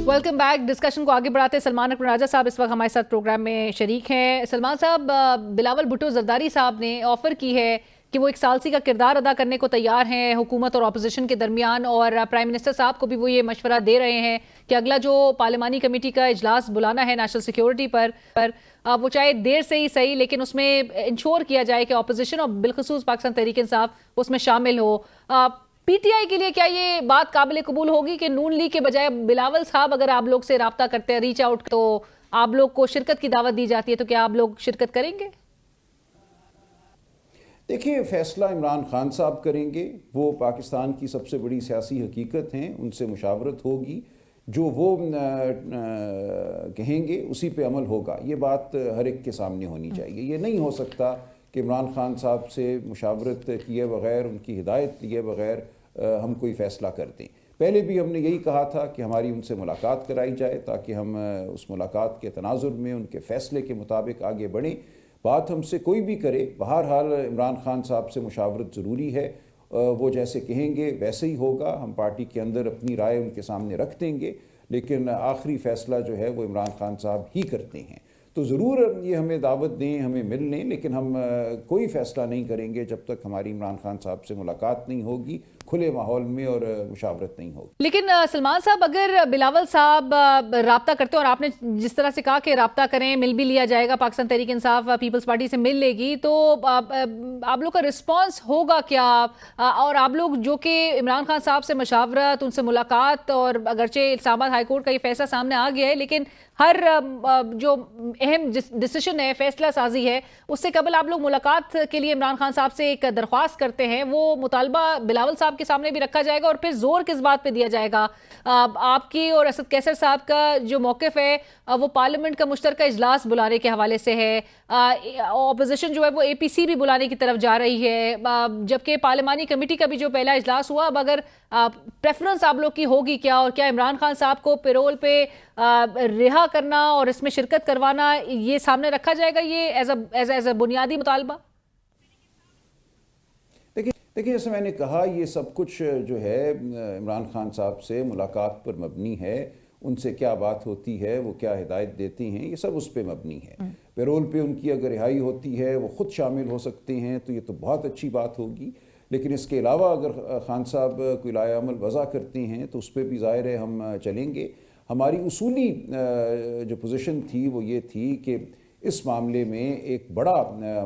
Welcome back. Discussion को आगे बढ़ाते हैं। सलमान अकबर राजा साहब इस वक्त हमारे साथ प्रोग्राम में शरीक हैं। सलमान साहब, बिलावल भुट्टो जरदारी साहब ने ऑफर की है कि वो एक सालसी का किरदार अदा करने को तैयार हैं हुकूमत और अपोजिशन के दरमियान, और प्राइम मिनिस्टर साहब को भी वो ये मशवरा दे रहे हैं कि अगला जो पार्लिमानी कमेटी का इजलास बुलाना है नेशनल सिक्योरिटी पर वो चाहे देर से ही सही, लेकिन उसमें इंश्योर किया जाए कि अपोजिशन और बिलखसूस पाकिस्तान तहरीक इंसाफ उसमें शामिल हो। पीटीआई के लिए क्या ये बात काबिल कबूल होगी कि नून लीग के बजाय बिलावल साहब अगर आप लोग से राब्ता करते हैं, रीच आउट, तो आप लोग को शिरकत की दावत दी जाती है, तो क्या आप लोग शिरकत करेंगे? देखिए, फैसला इमरान खान साहब करेंगे। वो पाकिस्तान की सबसे बड़ी सियासी हकीकत हैं, उनसे मुशावरत होगी। जो वो कहेंगे उसी पे अमल होगा। ये बात हर एक के सामने होनी चाहिए। ये नहीं हो सकता कि इमरान खान साहब से मुशावरत किए बग़ैर, उनकी हिदायत लिए बग़ैर हम कोई फ़ैसला कर दें। पहले भी हमने यही कहा था कि हमारी उनसे मुलाकात कराई जाए ताकि हम उस मुलाकात के तनाजुर में उनके फ़ैसले के मुताबिक आगे बढ़ें। बात हमसे कोई भी करे, बहरहाल इमरान खान साहब से मुशावरत ज़रूरी है। वो जैसे कहेंगे वैसे ही होगा। हम पार्टी के अंदर अपनी राय उनके सामने रख देंगे, लेकिन आखिरी फ़ैसला जो है वो इमरान खान साहब ही करते हैं। तो ज़रूर ये हमें दावत दें, हमें मिल लें, लेकिन हम कोई फ़ैसला नहीं करेंगे जब तक हमारी इमरान खान साहब से मुलाकात नहीं होगी, खुले माहौल में, और मुशावरत नहीं होगी। लेकिन सलमान साहब, अगर बिलावल साहब राब्ता करते हैं और आपने जिस तरह से कहा कि राब्ता करें, मिल भी लिया जाएगा, पाकिस्तान तहरीक इंसाफ पीपल्स पार्टी से मिल लेगी, तो आप लोग का रिस्पांस होगा क्या? और आप लोग जो कि इमरान खान साहब से मशावरत, उनसे मुलाकात, और अगरचे इस्लामाबाद हाई कोर्ट का ये फैसला सामने आ गया है, लेकिन हर जो अहम डिसीजन है, फैसला साजी है, उससे कबल आप लोग मुलाकात के लिए इमरान खान साहब से एक दरख्वास्त करते हैं। वो मुतालबा बिलावल साहब के सामने भी रखा जाएगा, और फिर जोर किस बात पे दिया जाएगा? आपकी और असद कैसर साहब का जो मौक़िफ़ है वो पार्लियामेंट का मुश्तरका इजलास बुलाने के हवाले से है। ऑपोजिशन जो है वो APC भी बुलाने की तरफ जा रही है, जबकि पार्लियामानी कमेटी का भी जो पहला इजलास हुआ, अब अगर प्रेफरेंस आप लोग की होगी क्या? और क्या इमरान खान साहब को पेरोल पे रिहा करना और इसमें शिरकत करवाना, ये सामने रखा जाएगा, ये एज अ बुनियादी मुतालबा? देखिए, जैसे मैंने कहा, ये सब कुछ जो है इमरान खान साहब से मुलाकात पर मबनी है। उनसे क्या बात होती है, वो क्या हिदायत देती हैं, ये सब उस पर मबनी है। पेरोल पे उनकी अगर रिहाई होती है, वो ख़ुद शामिल हो सकते हैं, तो ये तो बहुत अच्छी बात होगी। लेकिन इसके अलावा अगर खान साहब कोई लाया अमल वज़ा करते हैं तो उस पर भी ज़ाहिर है हम चलेंगे। हमारी उसूली जो पोजीशन थी वो ये थी कि इस मामले में एक बड़ा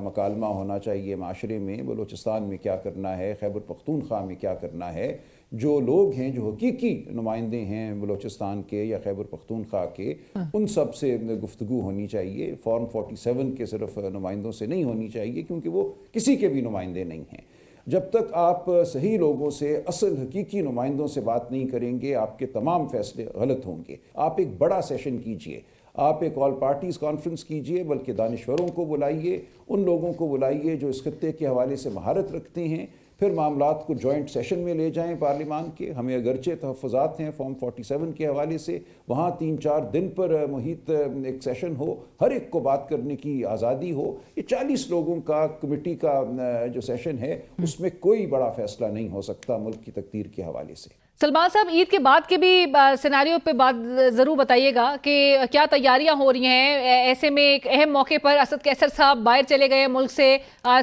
मकालमा होना चाहिए माशरे में। बलूचिस्तान में क्या करना है, खैबर पख्तूनख्वा में क्या करना है। जो लोग हैं, जो हकीकी नुमाइंदे हैं बलूचिस्तान के या खैबर पख्तूनख्वा के, उन सब से गुफ्तगू होनी चाहिए। फॉर्म 47 के सिर्फ नुमाइंदों से नहीं होनी चाहिए, क्योंकि वो किसी के भी नुमाइंदे नहीं हैं। जब तक आप सही लोगों से, असल हकीकी नुमाइंदों से बात नहीं करेंगे, आपके तमाम फैसले गलत होंगे। आप एक बड़ा सेशन कीजिए, आप एक ऑल पार्टीज़ कॉन्फ्रेंस कीजिए, बल्कि दानिश्वरों को बुलाइए, उन लोगों को बुलाइए जो इस खत्ते के हवाले से महारत रखते हैं। फिर मामलात को जॉइंट सेशन में ले जाएं पार्लियामान के। हमें अगरचे तहफ़्फ़ुज़ात हैं फॉर्म 47 के हवाले से, वहाँ 3-4 दिन पर मुहित एक सेशन हो, हर एक को बात करने की आज़ादी हो। ये 40 लोगों का कमेटी का जो सेशन है, उसमें कोई बड़ा फैसला नहीं हो सकता मुल्क की तकदीर के हवाले से। सलमान साहब, ईद के बाद के भी सिनेरियो पे बात ज़रूर बताइएगा कि क्या तैयारियां हो रही हैं। ऐसे में एक अहम मौके पर असद कैसर साहब बाहर चले गए मुल्क से।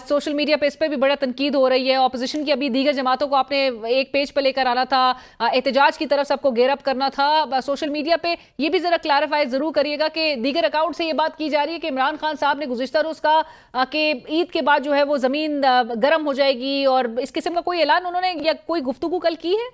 सोशल मीडिया पे इस पर भी बड़ा तनकीद हो रही है। ऑपोजिशन की अभी दीगर जमातों को आपने एक पेज पर लेकर आना था, एहतजाज की तरफ सबको गेयर अप करना था। सोशल मीडिया पे ये भी ज़रा क्लैरिफाई ज़रूर करिएगा कि दीगर अकाउंट से ये बात की जा रही है कि इमरान खान साहब ने गुज़िश्ता रोज़ कहा कि ईद के बाद जो है वो ज़मीन गर्म हो जाएगी, और इस किस्म का कोई ऐलान उन्होंने या कोई गुफ्तगू कल की है?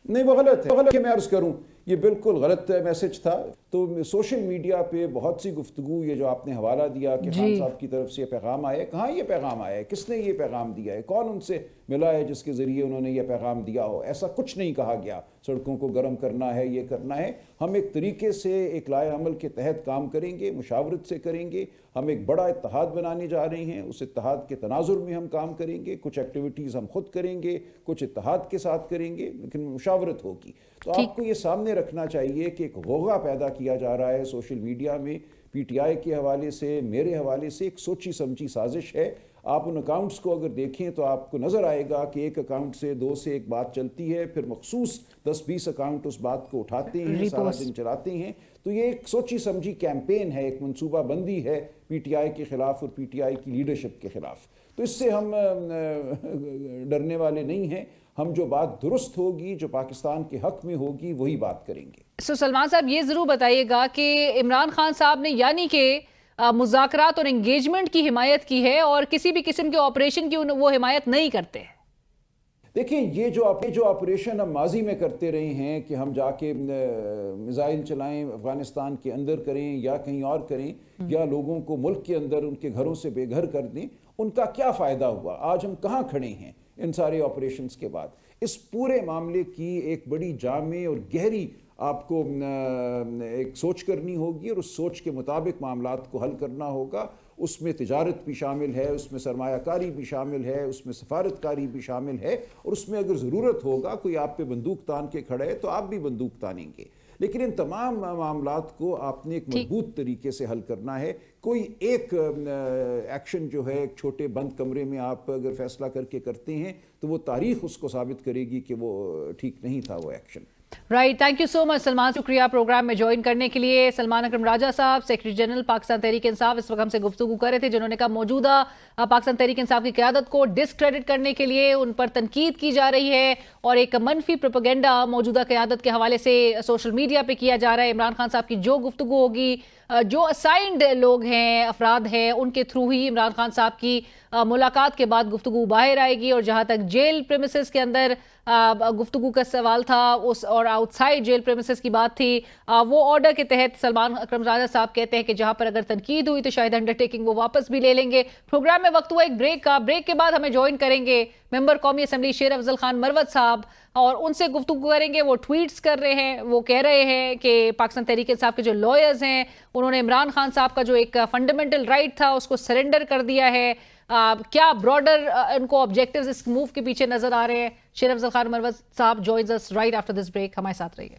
नहीं, वो गलत है। गलत है, मैं अर्ज़ करूं, ये बिल्कुल गलत मैसेज था। तो सोशल मीडिया पे बहुत सी गुफ्तगू, ये जो आपने हवाला दिया कि खान साहब की तरफ से ये पैगाम आया है, कहाँ ये पैगाम आया है, किसने ये पैगाम दिया है, कौन उनसे मिला है जिसके ज़रिए उन्होंने ये पैगाम दिया हो? ऐसा कुछ नहीं कहा गया सड़कों को गर्म करना है, ये करना है। हम एक तरीके से एक लाए अमल के तहत काम करेंगे, मुशावरत से करेंगे। हम एक बड़ा इत्तेहाद बनाने जा रहे हैं, उस इत्तेहाद के तनाजुर में हम काम करेंगे। कुछ एक्टिविटीज़ हम खुद करेंगे, कुछ इत्तेहाद के साथ करेंगे, लेकिन मुशावरत होगी। तो आपको ये सामने रखना चाहिए कि एक गोगा पैदा किया जा रहा है सोशल मीडिया में, PTI के हवाले से, मेरे हवाले से, एक सोची समझी साजिश है। आप उन अकाउंट्स को अगर देखें तो आपको नज़र आएगा कि एक अकाउंट से दो से एक बात चलती है, फिर मखसूस 10-20 अकाउंट उस बात को उठाते हैं, सारा दिन चलाते हैं। तो ये एक सोची समझी कैंपेन है, एक मनसूबाबंदी है पीटीआई के ख़िलाफ़ और पीटीआई की लीडरशिप के ख़िलाफ़। तो इससे हम डरने वाले नहीं हैं। हम जो बात दुरुस्त होगी, जो पाकिस्तान के हक में होगी, वही बात करेंगे। सलमान साहब, ये ज़रूर बताइएगा कि इमरान खान साहब ने यानी कि मुज़ाकरात और एंगेजमेंट की हिमायत की है और किसी भी किस्म के ऑपरेशन की वो हिमायत नहीं करते। देखिए, ये जो ऑपरेशन हम माजी में करते रहे हैं कि हम जाके मिसाइल चलाएं, अफगानिस्तान के अंदर करें या कहीं और करें, या लोगों को मुल्क के अंदर उनके घरों से बेघर कर दें, उनका क्या फ़ायदा हुआ? आज हम कहाँ खड़े हैं इन सारे ऑपरेशंस के बाद? इस पूरे मामले की एक बड़ी जामे और गहरी आपको एक सोच करनी होगी और उस सोच के मुताबिक मामलात को हल करना होगा। उसमें तिजारत भी शामिल है, उसमें सरमायाकारी भी शामिल है, उसमें सफारतकारी भी शामिल है, और उसमें अगर ज़रूरत होगा कोई आप पे बंदूक तान के खड़ा है तो आप भी बंदूक तानेंगे। लेकिन इन तमाम मामलात को आपने एक मजबूत तरीके से हल करना है। कोई एक एक्शन जो है एक छोटे बंद कमरे में आप अगर फैसला करके करते हैं तो वो तारीख उसको साबित करेगी कि वो ठीक नहीं था वो action. Right, thank you so much Salman, शुक्रिया प्रोग्राम में ज्वाइन करने के लिए। सलमान अकरम राजा साहब, सेक्रेटरी जनरल पाकिस्तान तहरीक इंसाफ, इस वक्त हमसे गुफ्तगू कर रहे थे, जिन्होंने कहा मौजूदा पाकिस्तान तहरीक इंसाफ की क़यादत को डिस्क्रेडिट करने के लिए उन पर तनकीद की जा रही है और एक मनफी प्रोपेगेंडा मौजूदा क़यादत के हवाले से सोशल मीडिया पर किया जा रहा है। इमरान खान साहब की जो गुफ्तगू होगी, जो असाइंड लोग हैं, अफराद हैं, उनके थ्रू ही इमरान खान साहब की मुलाकात के बाद गुफ्तगू बाहर आएगी। और जहाँ तक जेल प्रेमिसेस के अंदर गुफ्तगू का सवाल था उस और आउटसाइड जेल प्रेमिसेस की बात थी, वो ऑर्डर के तहत सलमान अकरम राजा साहब कहते हैं कि जहाँ पर अगर तनकीद हुई तो शायद अंडरटेकिंग वो वापस भी ले लेंगे। प्रोग्राम में वक्त हुआ एक ब्रेक का। ब्रेक के बाद हमें ज्वाइन करेंगे मेंबर कौमी असम्बली शेर अफजल खान मरवत साहब और उनसे गुफ्तगू करेंगे। वो ट्वीट्स कर रहे हैं, वो कह रहे हैं कि पाकिस्तान तहरीक इंसाफ के जो लॉयर्स हैं उन्होंने इमरान खान साहब का जो एक फंडामेंटल राइट था उसको सरेंडर कर दिया है। क्या ब्रॉडर इनको ऑब्जेक्टिव्स इस मूव के पीछे नजर आ रहे हैं? शेर अफजल खान मरवत साहब joins us right after this break. हमारे साथ रहिए।